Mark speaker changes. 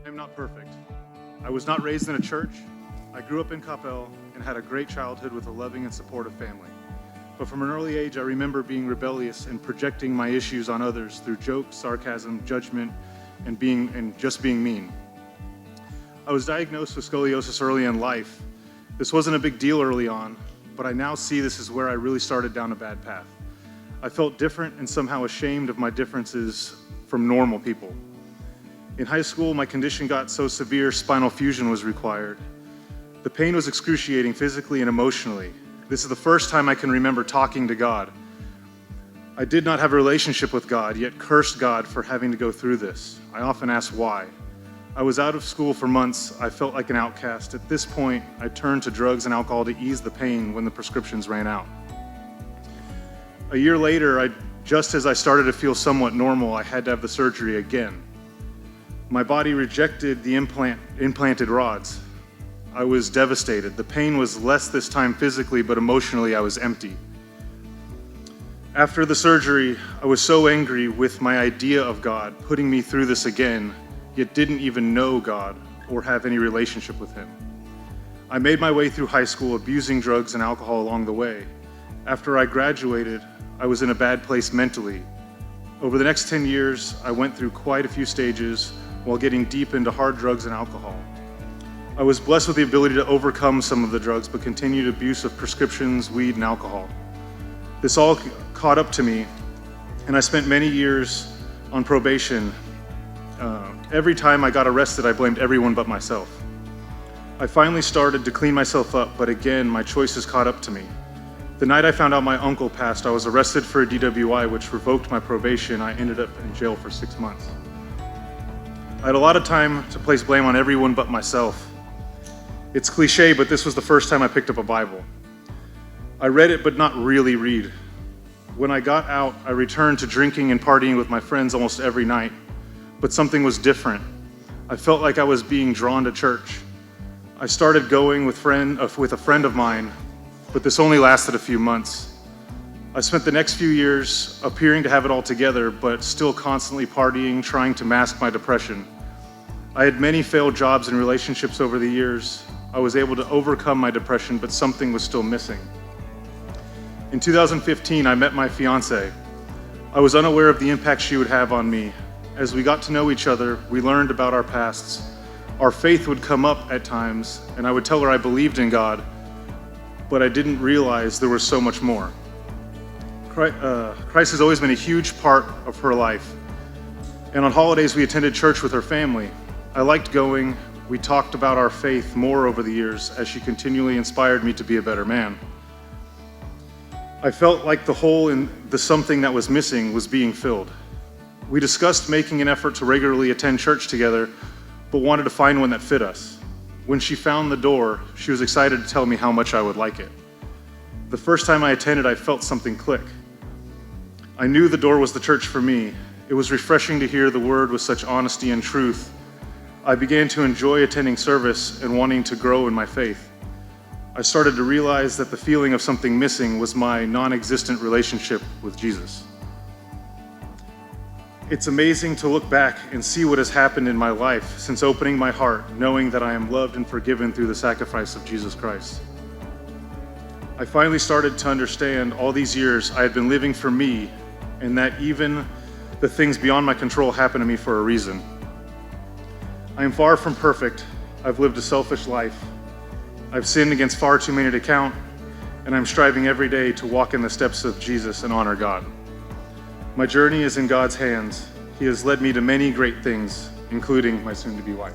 Speaker 1: I'm not perfect. I was not raised in a church. I grew up in Coppell and had a great childhood with a loving and supportive family. But from an early age, I remember being rebellious and projecting my issues on others through jokes, sarcasm, judgment, and just being mean. I was diagnosed with scoliosis early in life. This wasn't a big deal early on, but I now see this is where I really started down a bad path. I felt different and somehow ashamed of my differences from normal people. In high school, my condition got so severe, spinal fusion was required. The pain was excruciating physically and emotionally. This is the first time I can remember talking to God. I did not have a relationship with God, yet cursed God for having to go through this. I often asked why. I was out of school for months. I felt like an outcast. At this point, I turned to drugs and alcohol to ease the pain when the prescriptions ran out. A year later, just as I started to feel somewhat normal, I had to have the surgery again. My body rejected the implanted rods. I was devastated. The pain was less this time physically, but emotionally I was empty. After the surgery, I was so angry with my idea of God putting me through this again, yet didn't even know God or have any relationship with Him. I made my way through high school, abusing drugs and alcohol along the way. After I graduated, I was in a bad place mentally. Over the next 10 years, I went through quite a few stages while getting deep into hard drugs and alcohol. I was blessed with the ability to overcome some of the drugs, but continued abuse of prescriptions, weed, and alcohol. This all caught up to me, and I spent many years on probation. Every time I got arrested, I blamed everyone but myself. I finally started to clean myself up, but again, my choices caught up to me. The night I found out my uncle passed, I was arrested for a DWI, which revoked my probation. I ended up in jail for 6 months. I had a lot of time to place blame on everyone but myself. It's cliche, but this was the first time I picked up a Bible. I read it, but not really read. When I got out, I returned to drinking and partying with my friends almost every night, but something was different. I felt like I was being drawn to church. I started going with a friend of mine, but this only lasted a few months. I spent the next few years appearing to have it all together, but still constantly partying, trying to mask my depression. I had many failed jobs and relationships over the years. I was able to overcome my depression, but something was still missing. In 2015, I met my fiance. I was unaware of the impact she would have on me. As we got to know each other, we learned about our pasts. Our faith would come up at times, and I would tell her I believed in God, but I didn't realize there was so much more. Christ has always been a huge part of her life. And on holidays, we attended church with her family. I liked going. We talked about our faith more over the years as she continually inspired me to be a better man. I felt like the hole in the something that was missing was being filled. We discussed making an effort to regularly attend church together, but wanted to find one that fit us. When she found the door, she was excited to tell me how much I would like it. The first time I attended, I felt something click. I knew the door was the church for me. It was refreshing to hear the word with such honesty and truth. I began to enjoy attending service and wanting to grow in my faith. I started to realize that the feeling of something missing was my non-existent relationship with Jesus. It's amazing to look back and see what has happened in my life since opening my heart, knowing that I am loved and forgiven through the sacrifice of Jesus Christ. I finally started to understand all these years I had been living for me, and that even the things beyond my control happened to me for a reason. I am far from perfect. I've lived a selfish life. I've sinned against far too many to count, and I'm striving every day to walk in the steps of Jesus and honor God. My journey is in God's hands. He has led me to many great things, including my soon-to-be wife.